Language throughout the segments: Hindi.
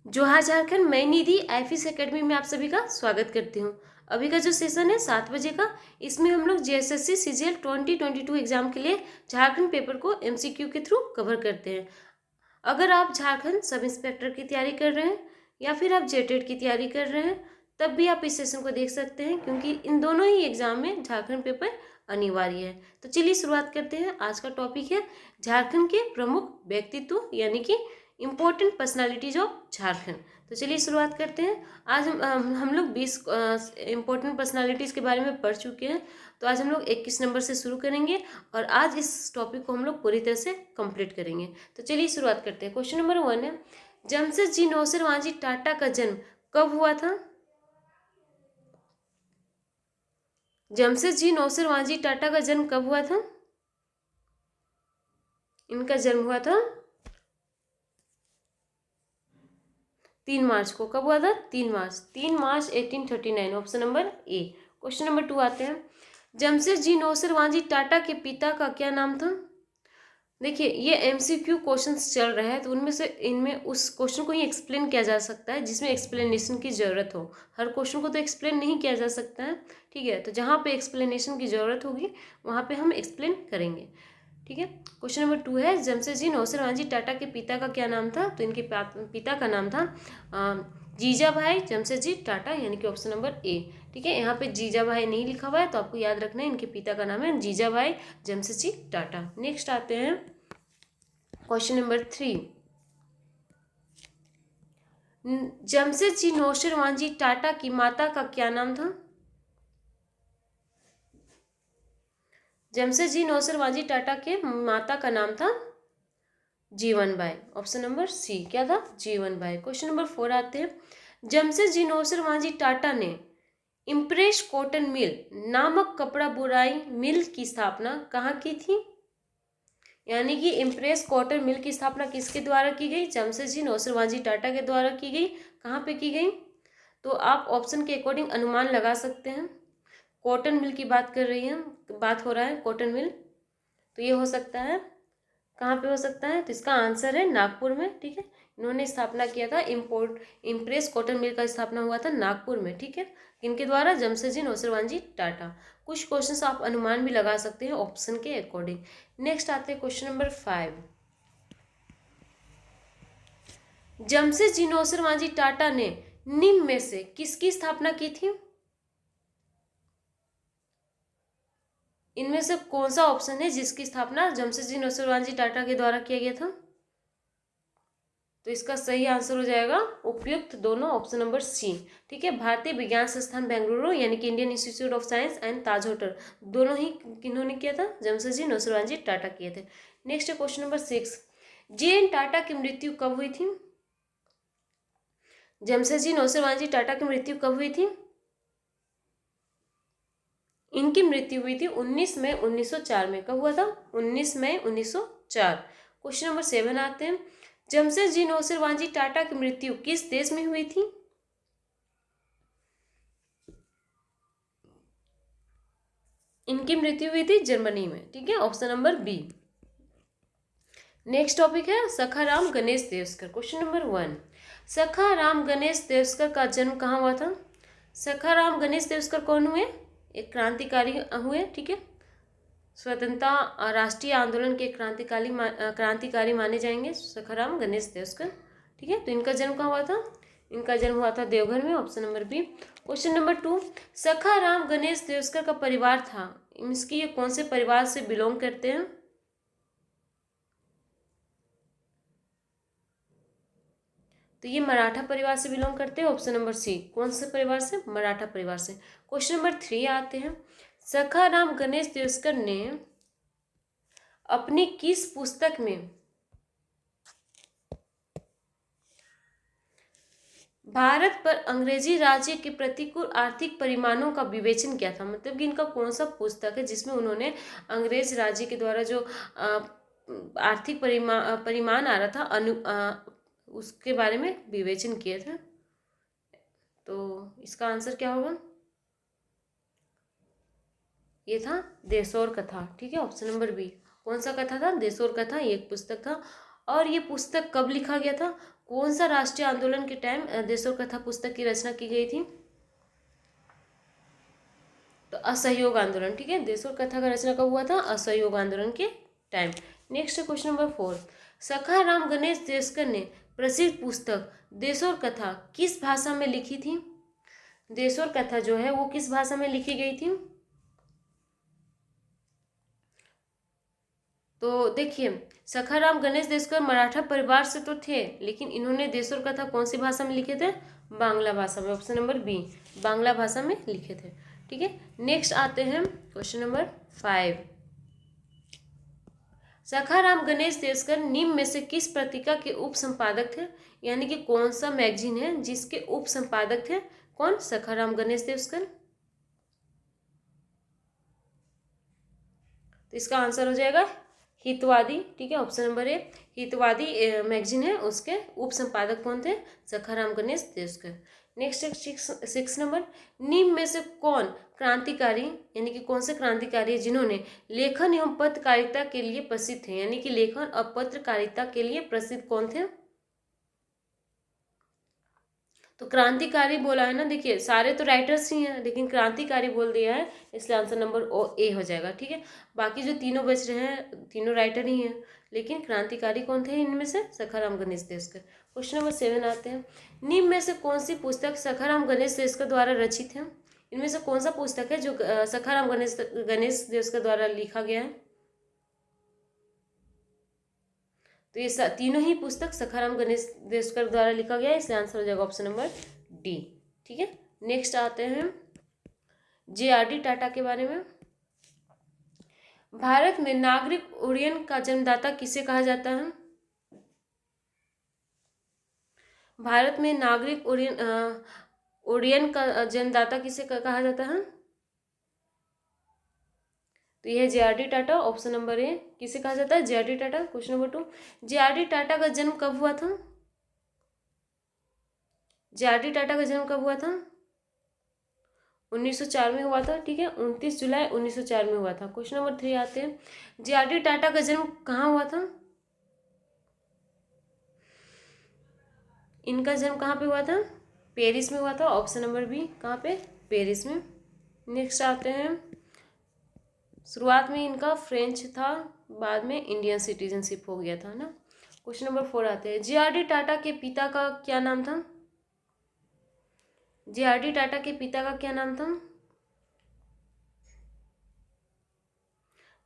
जोहार झारखंड, मैं निधि आईफिस एकेडमी में आप सभी का स्वागत करती हूँ। अभी का जो सेशन है 7 बजे का, इसमें हम लोग जेएसएससी सीजीएल 2022 एग्जाम के लिए झारखंड पेपर को एमसीक्यू के थ्रू कवर करते हैं। अगर आप झारखंड सब इंस्पेक्टर की तैयारी कर रहे हैं या फिर आप जेटेट की तैयारी कर रहे हैं, तब भी आप इस सेशन को देख सकते हैं, क्योंकि इन दोनों ही एग्जाम में झारखंड पेपर अनिवार्य है। तो चलिए शुरुआत करते हैं। आज का टॉपिक है झारखंड के प्रमुख व्यक्तित्व यानी कि इम्पोर्टेंट पर्सनालिटीज ऑफ झारखंड। तो चलिए शुरुआत करते हैं। आज हम लोग 20 इम्पोर्टेंट पर्सनालिटीज़ के बारे में पढ़ चुके हैं। तो आज हम लोग 21 नंबर से शुरू करेंगे और आज इस टॉपिक को हम लोग पूरी तरह से कंप्लीट करेंगे। तो चलिए शुरुआत करते हैं। क्वेश्चन नंबर 1 है, जमशेदजी नौसरवांजी टाटा का जन्म कब हुआ था? जमशेदजी नौसरवांजी टाटा का जन्म कब हुआ था? इनका जन्म हुआ था 3 मार्च को। कब हुआ था? 3 मार्च 1839, option number A. Question number 2 आते हैं, जमशेदजी नौसरवांजी टाटा के पिता का क्या नाम था? देखिए, ये एमसीक्यू क्वेश्चंस चल रहे हैं, तो उनमें से इनमें उस क्वेश्चन को ही एक्सप्लेन किया जा सकता है जिसमें एक्सप्लेनेशन की ज़रूरत हो। हर क्वेश्चन को तो एक्सप्लेन नहीं किया जा सकता है, ठीक है। तो जहाँ पे एक्सप्लेनेशन की ज़रूरत होगी वहाँ पे हम एक्सप्लेन करेंगे, ठीक है। क्वेश्चन नंबर 2 है, जमशेदजी नौसरवांजी टाटा के पिता का क्या नाम था? तो इनके पिता का नाम था जीजाभाई जमशेदजी टाटा, यानी कि ऑप्शन नंबर ए, ठीक है। यहाँ पे जीजाभाई नहीं लिखा हुआ है, तो आपको याद रखना है इनके पिता का नाम है जीजाभाई जमशेदजी टाटा। नेक्स्ट आते हैं क्वेश्चन नंबर 3, जमशेदजी नौसरवांजी टाटा की माता का क्या नाम था? जमशेदजी नौसरवांजी टाटा के माता का नाम था जीवनबाई, ऑप्शन नंबर सी, क्या था? जीवनबाई। क्वेश्चन नंबर 4 आते हैं, जमशेदजी नौसरवांजी टाटा ने इम्प्रेस कॉटन मिल नामक कपड़ा बुनाई मिल की स्थापना कहाँ की थी? यानी कि इम्प्रेस कॉटन मिल की स्थापना किसके द्वारा की गई? जमशेदजी नौसरवांजी टाटा के द्वारा की गई। कहाँ पे की गई? तो आप ऑप्शन के अकॉर्डिंग अनुमान लगा सकते हैं। कॉटन मिल की बात कर रही है, बात हो रहा है कॉटन मिल, तो ये हो सकता है, कहाँ पे हो सकता है? तो इसका आंसर है नागपुर में, ठीक है। इन्होंने स्थापना किया था, इम्प्रेस कॉटन मिल का स्थापना हुआ था नागपुर में, ठीक है। इनके द्वारा? जमशेदजी नौसरवांजी टाटा। कुछ क्वेश्चंस आप अनुमान भी लगा सकते हैं ऑप्शन के अकॉर्डिंग। नेक्स्ट आते हैं क्वेश्चन नंबर 5, जमशेदजी नौसरवांजी टाटा ने निम्न में से किसकी स्थापना की थी? इनमें से कौन सा ऑप्शन है जिसकी स्थापना जमशेदजी नौसरवांजी टाटा के द्वारा किया गया था? तो इसका सही आंसर हो जाएगा उपयुक्त दोनों, ऑप्शन नंबर सी, ठीक है। भारतीय विज्ञान संस्थान बेंगलुरु यानी कि Indian institute of science and Taj hotel, दोनों ही किन्होंने किया था? जमशेदजी नौसरवांजी टाटा किए थे। नेक्स्ट है क्वेश्चन नंबर 6, जे.एन. टाटा की मृत्यु कब हुई थी? जमशेदजी नौसरवांजी टाटा की मृत्यु कब हुई थी? इनकी मृत्यु हुई थी 19 मई 1904 में। कब हुआ था? 19 मई 1904। क्वेश्चन नंबर 7 आते हैं, जमशेदजी नौसरवांजी टाटा की मृत्यु किस देश में हुई थी? इनकी मृत्यु हुई थी जर्मनी में, ठीक है, option number B. Next topic है सखाराम गणेश देवस्कर। क्वेश्चन नंबर 1, सखाराम गणेश देवस्कर का जन्म कहाँ हुआ था? सखाराम गणेश देवस्कर कौन हुए? एक क्रांतिकारी हुए, ठीक है। स्वतंत्रता राष्ट्रीय आंदोलन के क्रांतिकारी माने जाएंगे सखाराम गणेश देवस्कर, ठीक है। तो इनका जन्म कहाँ हुआ था? इनका जन्म हुआ था देवघर में, option number B. Question number 2, Sakharam Ganesh Deuskar का परिवार था, इसकी ये कौन से परिवार से बिलोंग करते हैं? तो ये मराठा परिवार से बिलोंग करते हैं, ऑप्शन नंबर सी। कौन से परिवार से? मराठा परिवार से। क्वेश्चन नंबर 3 आते हैं, सखाराम गणेश देवस्कर ने अपनी किस पुस्तक में भारत पर अंग्रेजी राज्य के प्रतिकूल आर्थिक परिमाणों का विवेचन किया था? मतलब कि इनका कौन सा पुस्तक है जिसमें उन्होंने अंग्रेज राज्य के द्वारा जो आर्थिक परिमाण आ रहा था उसके बारे में विवेचन किया था? तो इसका आंसर क्या होगा? ये था देशोर कथा, ठीक है, ऑप्शन नंबर बी। कौन सा कथा था? देशोर कथा, ये एक पुस्तक था। और ये पुस्तक कब लिखा गया था? कौन सा राष्ट्रीय आंदोलन के टाइम देश और कथा पुस्तक की रचना की गई थी? तो असहयोग आंदोलन, ठीक है। देश और कथा का रचना कब हुआ था? असहयोग आंदोलन के time. Next question number 4, Sakharam Ganesh Deshkar ने प्रसिद्ध पुस्तक देश और कथा किस भाषा में लिखी थी? देश और कथा जो है वो किस भाषा में लिखी गई थी? तो देखिए, सखाराम गणेश देशकर मराठा परिवार से तो थे, लेकिन इन्होंने देश और कथा कौन सी भाषा में लिखे थे? बांग्ला भाषा में। ऑप्शन नंबर बी, बांग्ला भाषा में लिखे थे, ठीक है। नेक्स्ट आते हैं क्वेश्चन नंबर 5, सखाराम गणेश देशकर निम्न में से किस पत्रिका के उप संपादक थे? यानी कि कौन सा मैगजीन है जिसके उप संपादक थे? कौन? सखाराम गणेश देशकर। तो इसका आंसर हो जाएगा हितवादी, ठीक है। ऑप्शन नंबर ए, हितवादी मैगजीन है, उसके उप संपादक कौन थे? सखाराम गणेश देशकर। नेक्स्ट 6 नंबर, निम्न में से कौन क्रांतिकारी, यानी कि कौन से क्रांतिकारी जिन्होंने लेखन एवं पत्रकारिता के लिए प्रसिद्ध थे? यानी कि लेखन और पत्रकारिता के लिए प्रसिद्ध कौन थे? तो क्रांतिकारी बोला है ना, देखिए सारे तो राइटर्स ही हैं, लेकिन क्रांतिकारी बोल दिया है, इसलिए आंसर नंबर ए हो जाएगा, ठीक है। बाकी जो तीनों बच रहे हैं तीनों राइटर ही हैं, लेकिन क्रांतिकारी कौन थे इनमें से? सखाराम गणेश देशकर। क्वेश्चन नंबर 7 आते हैं, निम्न में से कौन सी पुस्तक सखाराम गणेश देशकर द्वारा रचित है? इनमें से कौन सा पुस्तक है जो सखाराम गणेश देशकर द्वारा लिखा गया है? तो ये तीनों ही पुस्तक सखाराम गणेश देशकर द्वारा लिखा गया है, इसलिए आंसर हो जाएगा ऑप्शन नंबर डी, ठीक है। नेक्स्ट आते हैं JRD टाटा के बारे में। भारत में नागरिक उड्डयन का जन्मदाता किसे कहा जाता है? भारत में नागरिक उड्डयन का जन्मदाता किसे कहा जाता है? तो यह JRD टाटा, ऑप्शन नंबर ए, किसे कहा जाता है? JRD Tata. Question number 2, JRD Tata का जन्म कब हुआ था? JRD टाटा का जन्म कब हुआ था? 1904 में हुआ था, ठीक है। 29 जुलाई 1904 में हुआ था। क्वेश्चन नंबर 3 आते हैं, JRD टाटा का जन्म कहाँ हुआ था? इनका जन्म कहाँ पे हुआ था? पेरिस में हुआ था। ऑप्शन नंबर बी, कहाँ पे? पेरिस में। नेक्स्ट आते हैं, शुरुआत में इनका फ्रेंच था, बाद में इंडियन सिटीजनशिप हो गया था ना। क्वेश्चन नंबर 4 आते हैं, JRD टाटा के पिता का क्या नाम था? JRD टाटा के पिता का क्या नाम था?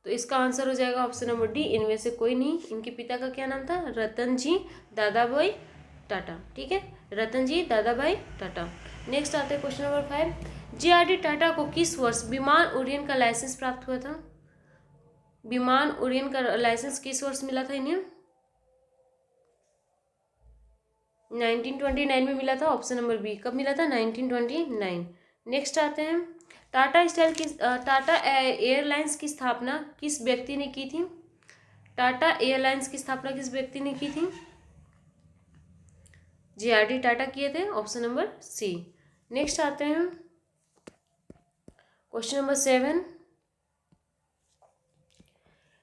तो इसका आंसर हो जाएगा ऑप्शन नंबर डी, इनमें से कोई नहीं। इनके पिता का क्या नाम था? रतन जी दादाभाई टाटा, ठीक है, रतन जी दादाभाई टाटा। नेक्स्ट आते हैं क्वेश्चन नंबर 5, JRD टाटा को किस वर्ष विमान उड्डयन का लाइसेंस प्राप्त हुआ था? विमान उड्डयन का लाइसेंस किस वर्ष मिला था इन्हें? 1929 में मिला था। ऑप्शन नंबर बी, कब मिला था? 1929। नेक्स्ट आते हैं, टाटा एयरलाइंस की स्थापना किस व्यक्ति ने की थी? टाटा एयरलाइंस की स्थापना किस व्यक्ति ने की थी? JRD टाटा किए थे। ऑप्शन नंबर सी। नेक्स्ट आते हैं क्वेश्चन नंबर 7,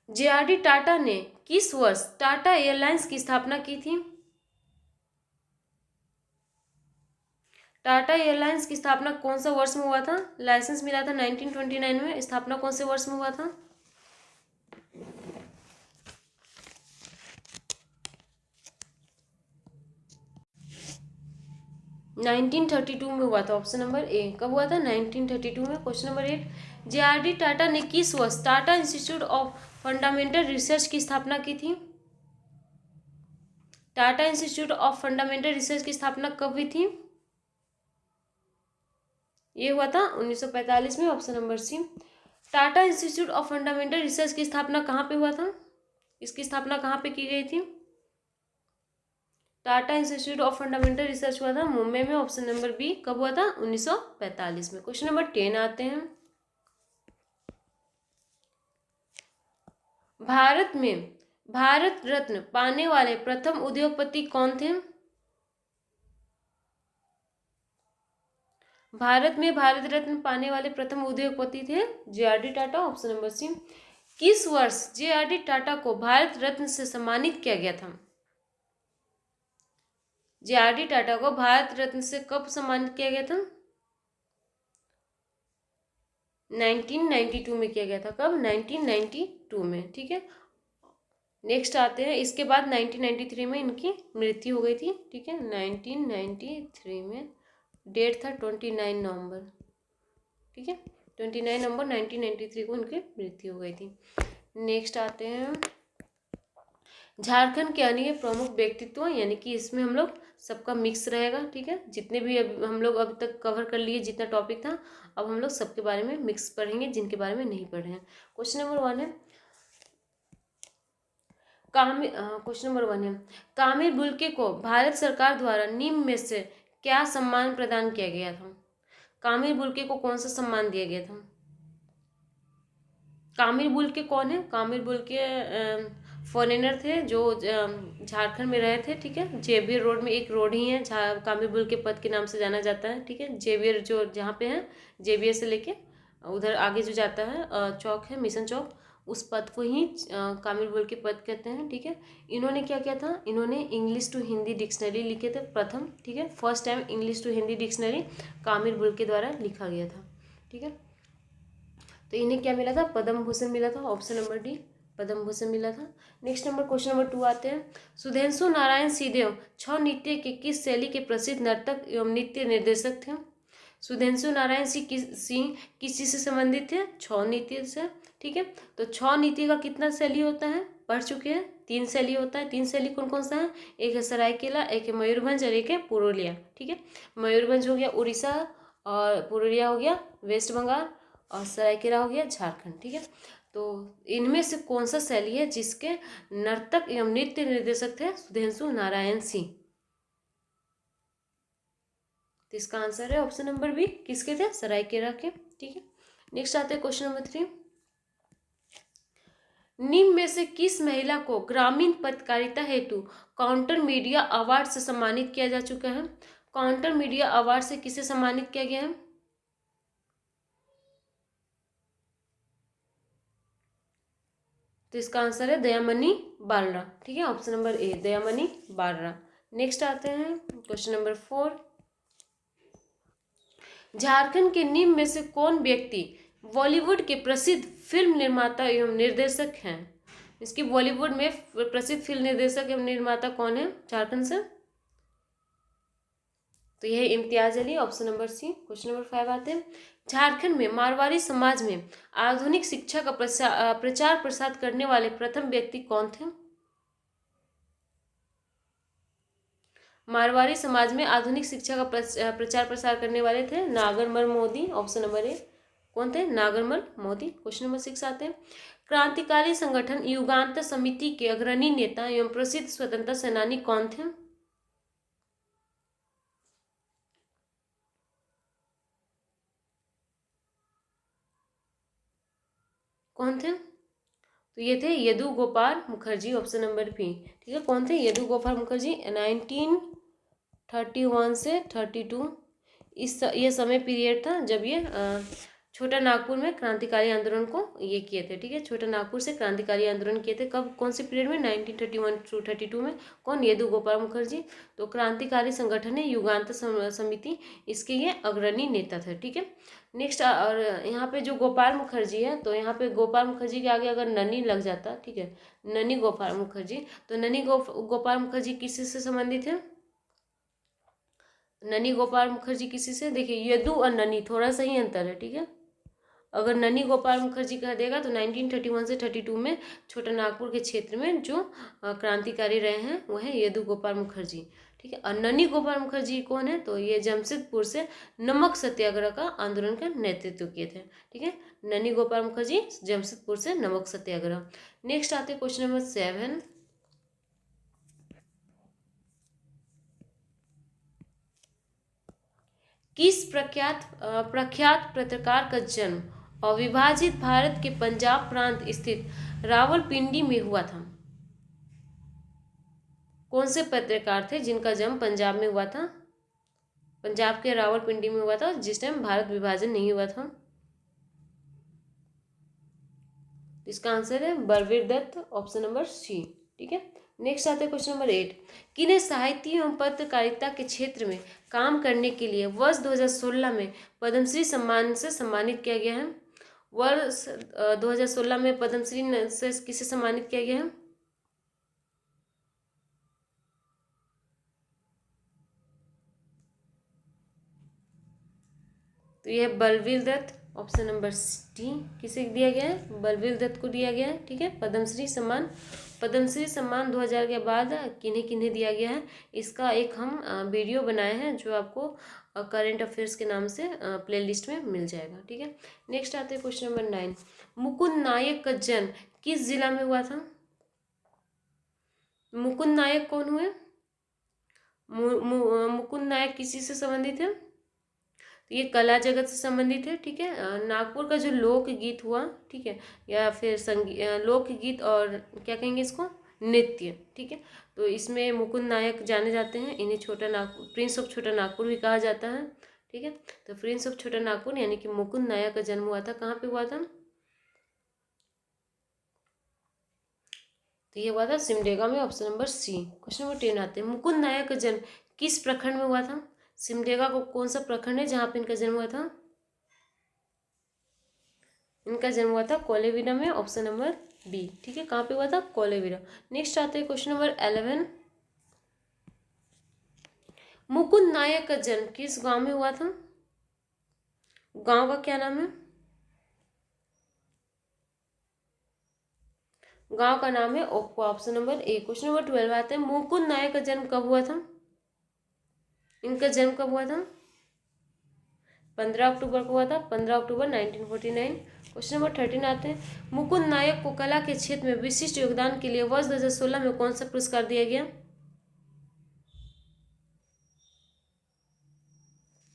JRD टाटा ने किस वर्ष टाटा एयरलाइंस की स्थापना की थी? टाटा एयरलाइंस की स्थापना कौन सा वर्ष में हुआ था? लाइसेंस मिला था 1929 में, स्थापना कौन से वर्ष में हुआ था? 1932 में हुआ था। ऑप्शन नंबर ए, कब हुआ था? 1932 में। क्वेश्चन नंबर 8, JRD टाटा ने किस वर्ष Tata institute of fundamental research की स्थापना की थी? Tata institute of fundamental research की स्थापना कब हुई थी? ये हुआ था 1945 में। Option number C. Tata institute of fundamental research की स्थापना कहाँ पे हुआ था? इसकी स्थापना कहाँ पे की गई थी? Tata institute of fundamental research हुआ था मुंबई में। ऑप्शन नंबर बी, कब हुआ था? 1945 में। क्वेश्चन नंबर 10 आते हैं, भारत में भारत रत्न पाने वाले प्रथम उद्योगपति कौन थे? भारत में भारत रत्न पाने वाले प्रथम उद्योगपति थे JRD Tata. Option number C. किस वर्ष JRD टाटा को भारत रत्न से सम्मानित किया गया था? JRD टाटा को भारत रत्न से कब सम्मानित किया गया था? 1992 में किया गया था। कब? 1992 में। ठीक है, नेक्स्ट आते हैं। इसके बाद 1993 में इनकी मृत्यु हो गई थी। ठीक है, 1993 में डेट था 29 नवंबर। ठीक है, 29 नवंबर 1993 को इनकी मृत्यु हो गई थी। नेक्स्ट आते हैं झारखंड के अन्य प्रमुख व्यक्तित्व, यानी कि इसमें हम लोग सबका मिक्स रहेगा। ठीक है, जितने भी हम लोग अभी तक कवर कर लिए, जितना टॉपिक था, अब हम लोग सबके बारे में मिक्स पढ़ेंगे, जिनके बारे में नहीं पढ़े हैं। क्वेश्चन नंबर 1 है क्वेश्चन नंबर 1 है कामिल बुल्के को भारत सरकार द्वारा निम्न में से क्या सम्मान प्रदान किया गया था? कामिल बुल्के को कौन सा सम्मान दिया गया था? कामिल बुल्के कौन है? कामिल बुल्के फॉरेनर थे जो झारखंड में रहे थे। ठीक है, जेवियर रोड में एक रोड ही है कामिल बुल्के पद के नाम से जाना जाता है। ठीक है, जेवियर जो जहाँ पे है, जेवियर से लेके उधर आगे जो जाता है चौक है, मिशन चौक, उस पद को ही कामिल बुल्के पद कहते हैं। ठीक है, इन्होंने क्या किया था? इन्होंने इंग्लिश टू हिंदी डिक्शनरी लिखे थे प्रथम। ठीक है, first time English to Hindi dictionary Camille Bulcke द्वारा लिखा गया था। ठीक है, तो इन्हें क्या मिला था? पद्म भूषण मिला था। Option number D, Padma Bhushan मिला था। नेक्स्ट नंबर क्वेश्चन नंबर 2 आते हैं। सुधेंसु नारायण सिंहदेव छौ नृत्य के किस शैली के प्रसिद्ध नर्तक एवं नृत्य निर्देशक थे? सुधेंसु नारायण सिंह किस चीज से संबंधित थे? छौ नृत्य से। ठीक है, तो छौ नृत्य का कितना शैली होता है? पढ़ चुके हैं, 3 शैली होता है। 3 शैली कौन कौन सा है? एक है सरायकेला, एक है मयूरभंज और एक है पुरुलिया। ठीक है, मयूरभंज हो गया उड़ीसा और पुरुलिया हो गया वेस्ट बंगाल और सरायकेला हो गया झारखंड। ठीक है, तो इनमें से कौन सा शैली है जिसके नर्तक एवं नृत्य निर्देशक थे सुधेंसु नारायण सिंह? तो इसका आंसर है ऑप्शन नंबर बी, किसके थे? सरायकेला के। ठीक है, नेक्स्ट आते हैं क्वेश्चन नंबर 3। निम्न में से किस महिला को ग्रामीण पत्रकारिता हेतु काउंटर मीडिया अवार्ड से सम्मानित किया जा चुका है? काउंटर मीडिया अवार्ड से किसे सम्मानित किया गया है? तो इसका आंसर है दयामणि बालरा। ठीक है, option number A, Dayamani Barla. Next आते हैं क्वेश्चन नंबर 4। झारखंड के निम्न में से कौन व्यक्ति बॉलीवुड के प्रसिद्ध फिल्म निर्माता एवं निर्देशक हैं? इसकी बॉलीवुड में प्रसिद्ध फिल्म निर्देशक एवं निर्माता कौन है झारखंड से? तो यह Imtiaz Ali, option number C. Question number 5 आते हैं। झारखंड में मारवाड़ी समाज में आधुनिक शिक्षा का प्रचार प्रसार करने वाले प्रथम व्यक्ति कौन थे? मारवाड़ी समाज में आधुनिक शिक्षा का प्रचार प्रसार करने वाले थे नागरमल मोदी, ऑप्शन नंबर ए। कौन थे? नागरमल मोदी। क्वेश्चन नंबर 6 आते हैं। क्रांतिकारी संगठन युगांतर समिति के अग्रणी नेता एवं प्रसिद्ध स्वतंत्रता सेनानी कौन थे? कौन थे? तो ये थे Yadu Gopal Mukherjee, option number B. ठीक है, कौन थे? यदु गोपाल मुखर्जी। 1931 से 32 ये समय पीरियड था जब ये छोटा नागपुर में क्रांतिकारी आंदोलन को ये किए थे। ठीक है, छोटा नागपुर से क्रांतिकारी आंदोलन किए थे। कब? कौन से पीरियड में? 1931 टू 32 में। कौन? यदु गोपाल मुखर्जी। तो क्रांतिकारी संगठन है युगांतर समिति, इसके ये अग्रणी नेता थे। ठीक है, नेक्स्ट और यहाँ पे जो गोपाल मुखर्जी है, तो यहाँ पे गोपाल मुखर्जी के आगे अगर ननी लग जाता, ठीक है, ननी गोपाल मुखर्जी, तो ननी गोपाल मुखर्जी किसी से संबंधित है? ननी गोपाल मुखर्जी किसी से, देखिए यदु और ननी थोड़ा सा ही अंतर है। ठीक है, अगर ननी गोपाल मुखर्जी कह देगा तो 1931 से 32 में छोटा नागपुर के क्षेत्र में जो क्रांतिकारी रहे हैं वो है यदु गोपाल मुखर्जी। ठीक है, और ननी गोपाल मुखर्जी कौन है? तो ये जमशेदपुर से नमक सत्याग्रह का आंदोलन का नेतृत्व किए थे। ठीक है, ननी गोपाल मुखर्जी जमशेदपुर से नमक सत्याग्रह। नेक्स्ट आते क्वेश्चन नंबर 7। किस प्रख्यात पत्रकार का जन्म अविभाजित भारत के पंजाब प्रांत स्थित रावलपिंडी में हुआ था? कौन से पत्रकार थे जिनका जन्म पंजाब में हुआ था? पंजाब के रावलपिंडी में हुआ था जिस टाइम भारत विभाजन नहीं हुआ था। इसका आंसर है Balbir Dutt, option number C. ठीक है, नेक्स्ट आता है क्वेश्चन नंबर 8, किन्हें साहित्य एवं पत्रकारिता के क्षेत्र में काम करने के लिए वर्ष 2016 में पद्मश्री सम्मान से सम्मानित किया गया है? वर्ष 2016 में पद्मश्री से किसे सम्मानित किया गया है? तो यह Balbir Dutt, option number D, किसे दिया गया है? बलवीर दत्त को दिया गया है। ठीक है, पद्मश्री सम्मान 2000 के बाद किन्हें किन्हें दिया गया है, इसका एक हम वीडियो बनाए हैं जो आपको करंट अफेयर्स के नाम से प्लेलिस्ट में मिल जाएगा। ठीक है, नेक्स्ट आते हैं क्वेश्चन नंबर 9, मुकुंद नायक का जन्म किस जिला में हुआ था? मुकुंद नायक कौन हुए? मुकुंद नायक किसी से संबंधित है? तो ये कला जगत से संबंधित है। ठीक है, नागपुर का जो लोकगीत हुआ, ठीक है, या फिर लोकगीत और क्या कहेंगे इसको, नृत्य। ठीक है, तो इसमें मुकुंद नायक जाने जाते हैं, इन्हें छोटा नागपुर, प्रिंस ऑफ छोटा नागपुर भी कहा जाता है। ठीक है, तो प्रिंस ऑफ छोटा नागपुर यानी कि मुकुंद नायक का जन्म हुआ था, कहाँ पे हुआ था? तो ये हुआ था सिमडेगा में, option number C. Question number 10 आते हैं, मुकुंद नायक का जन्म किस प्रखंड में हुआ था? सिमडेगा को कौन सा प्रखंड है जहाँ पे इनका जन्म हुआ था? इनका जन्म हुआ था कोलेविरा में, ऑप्शन नंबर बी। ठीक है, कहाँ पे हुआ था? कोलेविरा। नेक्स्ट आते हैं क्वेश्चन नंबर 11, मुकुंद नायक का जन्म किस गांव में हुआ था? गांव का क्या नाम है? गांव का नाम है Okwa, option number A. Question number 12 आते हैं, मुकुंद नायक का जन्म कब हुआ था? इनका जन्म कब हुआ था? 15 अक्टूबर को हुआ था, 15 अक्टूबर 1949। क्वेश्चन नंबर 13 आते हैं, मुकुंद नायक को कला के क्षेत्र में विशिष्ट योगदान के लिए वर्ष 2016 में कौन सा पुरस्कार दिया गया?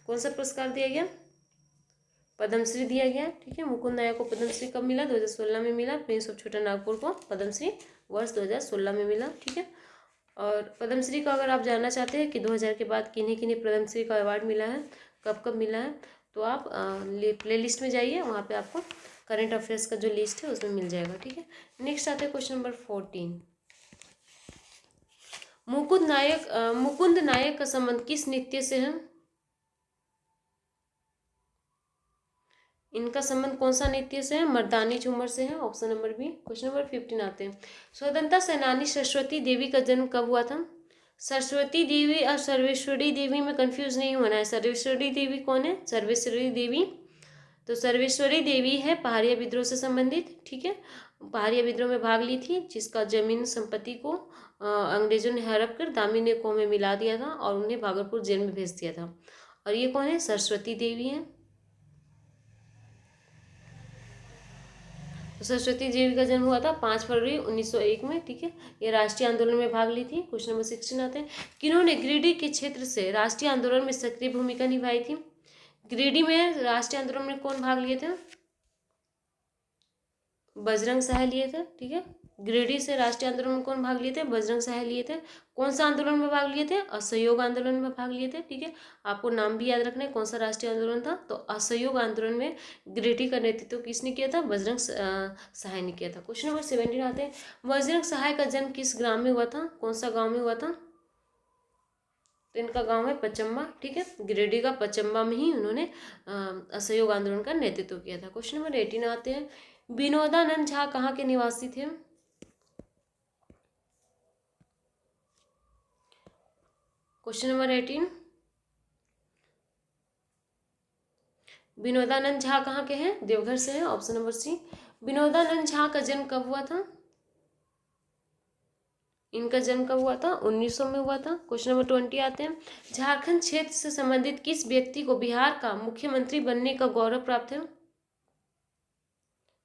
कौन सा पुरस्कार दिया गया? पद्मश्री दिया गया। ठीक है, मुकुंद नायक को पद्मश्री कब मिला? 2016 में मिला। प्रिंस ऑफ छोटा नागपुर को पद्मश्री वर्ष 2016 में मिला। ठीक है, और पद्मश्री का अगर आप जानना चाहते हैं कि 2000 के बाद किन्हीं किन्हीं पद्मश्री का अवार्ड मिला है, कब कब मिला है, तो आप प्ले लिस्ट में जाइए, वहाँ पे आपको करंट अफेयर्स का जो लिस्ट है उसमें मिल जाएगा। ठीक है, नेक्स्ट आते हैं क्वेश्चन नंबर 14, मुकुंद नायक का संबंध किस नृत्य से है? इनका संबंध कौन सा नृत्य से है? मर्दानी झूमर से है, option number B. Question number 15 आते हैं, स्वतंत्रता सेनानी सरस्वती देवी का जन्म कब हुआ था? सरस्वती देवी और सर्वेश्वरी देवी में कंफ्यूज नहीं होना है। सर्वेश्वरी देवी कौन है? सर्वेश्वरी देवी, तो सर्वेश्वरी देवी है पहाड़िया विद्रोह से संबंधित। ठीक है, पहाड़िया विद्रोह में भाग ली थी, जिसका जमीन संपत्ति को अंग्रेजों ने हड़प कर दामिनी को में मिला दिया था और उन्हें भागलपुर जेल में भेज दिया था। और ये कौन है? सरस्वती देवी है। तो सरस्वती देवी का जन्म हुआ था 5 फरवरी 1901 में। ठीक है, ये राष्ट्रीय आंदोलन में भाग ली थी। क्वेश्चन नंबर 16 आते हैं, किन्होंने गिरिडीह के क्षेत्र से राष्ट्रीय आंदोलन में सक्रिय भूमिका निभाई थी? गिरिडीह में राष्ट्रीय आंदोलन में कौन भाग लिए थे? बजरंग सहाय लिए थे। ठीक है, गिरिडीह से राष्ट्रीय आंदोलन में कौन भाग लिए थे? बजरंग सहाय लिए थे। कौन सा आंदोलन में भाग लिए थे? असहयोग आंदोलन में भाग लिए थे। ठीक है, आपको नाम भी याद रखना है कौन सा राष्ट्रीय आंदोलन था। तो असहयोग आंदोलन में गिरिडीह का नेतृत्व किसने किया था? बजरंग सहाय ने किया था। क्वेश्चन नंबर 17 आते हैं, बजरंग सहाय का जन्म किस ग्राम में हुआ था? कौन सा गाँव में हुआ था? तो इनका गांव है पचम्बा। ठीक है, गिरिडीह का पचम्बा में ही उन्होंने असहयोग आंदोलन का नेतृत्व किया था। क्वेश्चन नंबर 18 आते हैं, विनोदानंद झा कहाँ के निवासी थे? क्वेश्चन नंबर 18, विनोदानंद झा कहाँ के हैं? देवघर से हैं, option number C. Vinodanand Jha का जन्म कब हुआ था? इनका जन्म कब हुआ था? 1900 में हुआ था। क्वेश्चन नंबर 20 आते हैं, झारखंड क्षेत्र से संबंधित किस व्यक्ति को बिहार का मुख्यमंत्री बनने का गौरव प्राप्त है?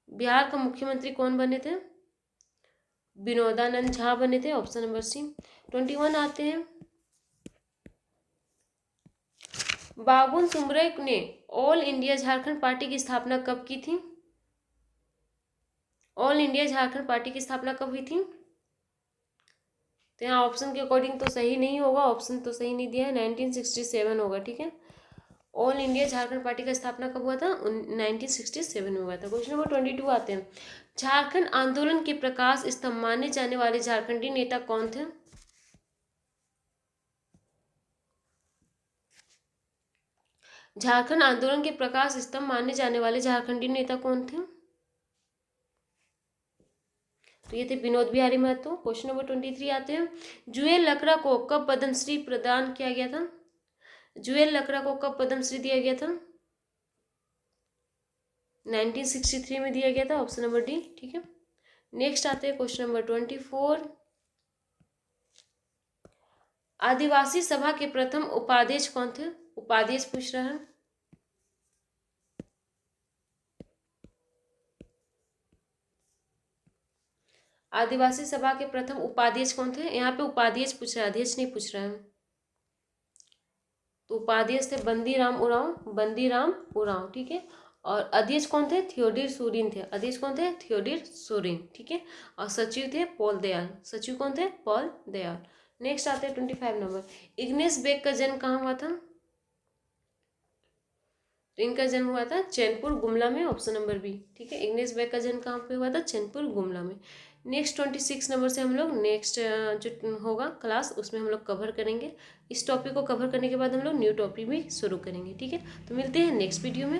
बिहार का मुख्यमंत्री कौन बने थे? विनोदानंद झा बने थे, ऑप्शन नंबर सी। 21 आते हैं, बाबुल सुमरय ने ऑल इंडिया झारखंड पार्टी की स्थापना कब की थी? ऑल इंडिया झारखंड पार्टी की स्थापना कब हुई थी? तो यहाँ ऑप्शन के अकॉर्डिंग तो सही नहीं होगा, ऑप्शन तो सही नहीं दिया है, 1967 होगा। ठीक है, ऑल इंडिया झारखंड पार्टी का स्थापना कब हुआ था? 1967 में हुआ था। क्वेश्चन नंबर 22 आते हैं। झारखंड आंदोलन के प्रकाश स्तंभ माने जाने वाले झारखंडी नेता कौन थे? झारखंड आंदोलन के प्रकाश स्तंभ माने जाने वाले झारखंडी नेता कौन थे? तो ये थे विनोद बिहारी महतो। क्वेश्चन नंबर 23 आते हैं। जुएल लकड़ा को कब पद्मश्री प्रदान किया गया था? जुएल लकड़ा को कब पद्मश्री दिया गया था? 1963 में दिया गया था। Option number D. ठीक है, नेक्स्ट आते हैं क्वेश्चन नंबर 24। आदिवासी सभा के प्रथम उपाध्यक्ष कौन थे? उपाध्यक्ष पूछ रहा है। आदिवासी सभा के प्रथम उपाध्यक्ष कौन थे? यहाँ पे उपाध्यक्ष पूछ रहा है, अध्यक्ष नहीं पूछ रहा है। तो उपाध्यक्ष थे बंदीराम उरांव, बंदीराम उरांव। ठीक है, और अध्यक्ष कौन थे? थियोडोर सोरेन थे। अध्यक्ष कौन थे? थियोडोर सोरेन। ठीक है, और सचिव थे पॉल दयाल। सचिव कौन थे? पॉल दयाल। नेक्स्ट आते हैं 25 नंबर। इग्नेस बेक का जन्म कहाँ हुआ था? तो इनका जन्म हुआ था चैनपुर गुमला में। Option number B. ठीक है, इग्नेस बेक का जन्म कहाँ पे हुआ था? चैनपुर गुमला में। नेक्स्ट 26 नंबर से हम लोग नेक्स्ट जो होगा क्लास उसमें हम लोग कवर करेंगे। इस टॉपिक को कवर करने के बाद हम लोग न्यू टॉपिक भी शुरू करेंगे। ठीक है, तो मिलते हैं नेक्स्ट वीडियो में।